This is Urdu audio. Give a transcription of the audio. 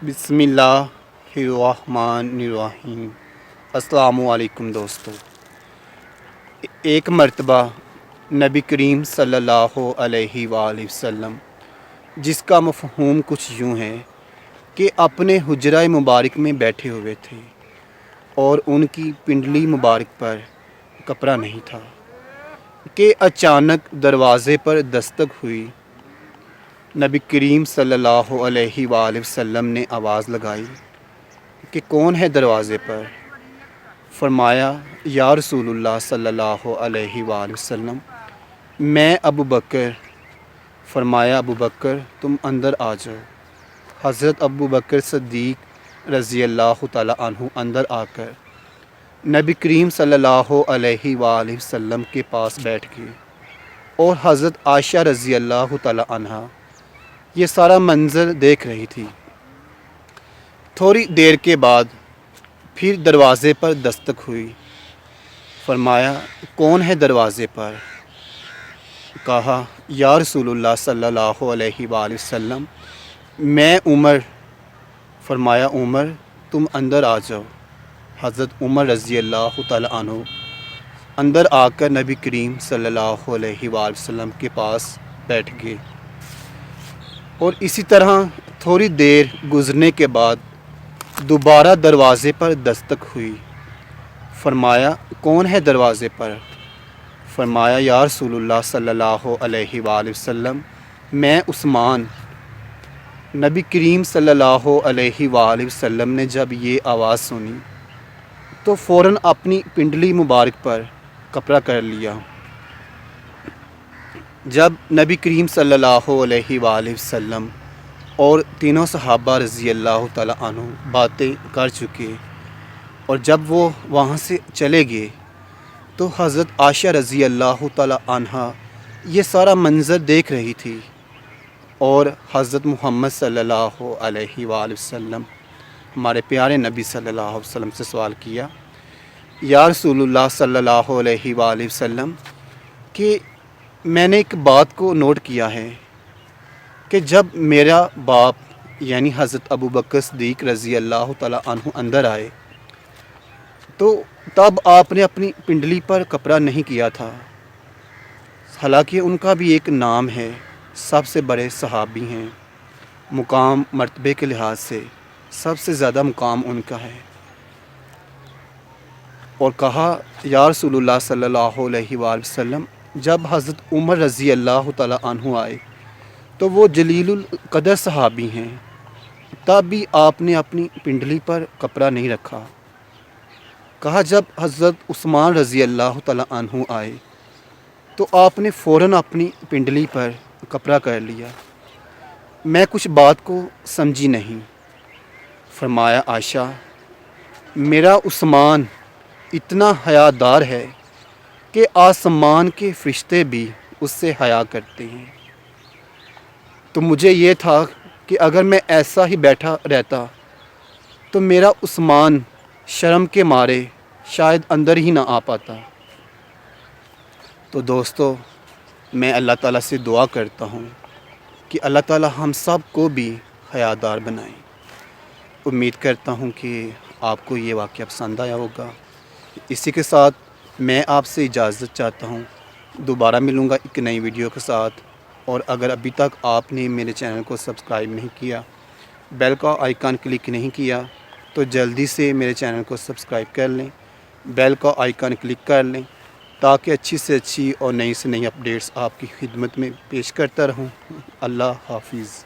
بسم اللہ الرحمن الرحیم۔ السلام علیکم دوستو۔ ایک مرتبہ نبی کریم صلی اللہ علیہ وآلہ وسلم، جس کا مفہوم کچھ یوں ہے کہ اپنے حجرہ مبارک میں بیٹھے ہوئے تھے اور ان کی پنڈلی مبارک پر کپڑا نہیں تھا کہ اچانک دروازے پر دستک ہوئی۔ نبی کریم صلی اللہ علیہ وآلہ وسلم نے آواز لگائی کہ کون ہے دروازے پر؟ فرمایا یا رسول اللہ صلی اللہ علیہ وآلہ وسلم، میں ابو بکر۔ فرمایا ابو بکر تم اندر آ جاؤ۔ حضرت ابو بکر صدیق رضی اللہ تعالیٰ عنہ اندر آ کر نبی کریم صلی اللہ علیہ وآلہ وسلم کے پاس بیٹھ گئے اور حضرت عائشہ رضی اللہ تعالیٰ عنہ یہ سارا منظر دیکھ رہی تھی۔ تھوڑی دیر کے بعد پھر دروازے پر دستک ہوئی۔ فرمایا کون ہے دروازے پر؟ کہا یا رسول اللہ صلی اللہ علیہ وآلہ وسلم، میں عمر۔ فرمایا عمر تم اندر آ جاؤ۔ حضرت عمر رضی اللہ تعالیٰ عنہ اندر آ کر نبی کریم صلی اللہ علیہ وآلہ وسلم کے پاس بیٹھ گئے اور اسی طرح تھوڑی دیر گزرنے کے بعد دوبارہ دروازے پر دستک ہوئی۔ فرمایا کون ہے دروازے پر؟ فرمایا یا رسول اللہ صلی اللہ علیہ وآلہ وسلم، میں عثمان۔ نبی کریم صلی اللہ علیہ وآلہ وسلم نے جب یہ آواز سنی تو فوراً اپنی پنڈلی مبارک پر کپڑا کر لیا۔ جب نبی کریم صلی اللہ علیہ وآلہ وسلم اور تینوں صحابہ رضی اللہ تعالیٰ عنہ باتیں کر چکے اور جب وہ وہاں سے چلے گئے تو حضرت عائشہ رضی اللہ تعالیٰ عنہ یہ سارا منظر دیکھ رہی تھی اور حضرت محمد صلی اللہ علیہ وآلہ وسلم، ہمارے پیارے نبی صلی اللہ علیہ وسلم سے سوال کیا یا رسول اللہ صلی اللہ علیہ وآلہ وسلم کہ میں نے ایک بات کو نوٹ کیا ہے کہ جب میرا باپ یعنی حضرت ابو بکر صدیق رضی اللہ تعالیٰ عنہ اندر آئے تو تب آپ نے اپنی پنڈلی پر کپڑا نہیں کیا تھا، حالانکہ ان کا بھی ایک نام ہے، سب سے بڑے صحابی ہیں، مقام مرتبے کے لحاظ سے سب سے زیادہ مقام ان کا ہے۔ اور کہا یا رسول اللہ صلی اللہ علیہ وآلہ وسلم، جب حضرت عمر رضی اللہ تعالیٰ عنہ آئے تو وہ جلیل القدر صحابی ہیں، تب بھی آپ نے اپنی پنڈلی پر کپڑا نہیں رکھا۔ کہا جب حضرت عثمان رضی اللہ تعالیٰ عنہ آئے تو آپ نے فوراً اپنی پنڈلی پر کپڑا کر لیا۔ میں کچھ بات کو سمجھی نہیں۔ فرمایا عائشہ میرا عثمان اتنا حیادار ہے کہ آسمان کے فرشتے بھی اس سے حیا کرتے ہیں، تو مجھے یہ تھا کہ اگر میں ایسا ہی بیٹھا رہتا تو میرا عثمان شرم کے مارے شاید اندر ہی نہ آ پاتا۔ تو دوستو میں اللہ تعالیٰ سے دعا کرتا ہوں کہ اللہ تعالیٰ ہم سب کو بھی حیادار بنائیں۔ امید کرتا ہوں کہ آپ کو یہ واقعہ پسند آیا ہوگا۔ اسی کے ساتھ میں آپ سے اجازت چاہتا ہوں، دوبارہ ملوں گا ایک نئی ویڈیو کے ساتھ، اور اگر ابھی تک آپ نے میرے چینل کو سبسکرائب نہیں کیا، بیل کا آئیکن کلک نہیں کیا تو جلدی سے میرے چینل کو سبسکرائب کر لیں، بیل کا آئیکن کلک کر لیں تاکہ اچھی سے اچھی اور نئی سے نئی اپڈیٹس آپ کی خدمت میں پیش کرتا رہوں۔ اللہ حافظ۔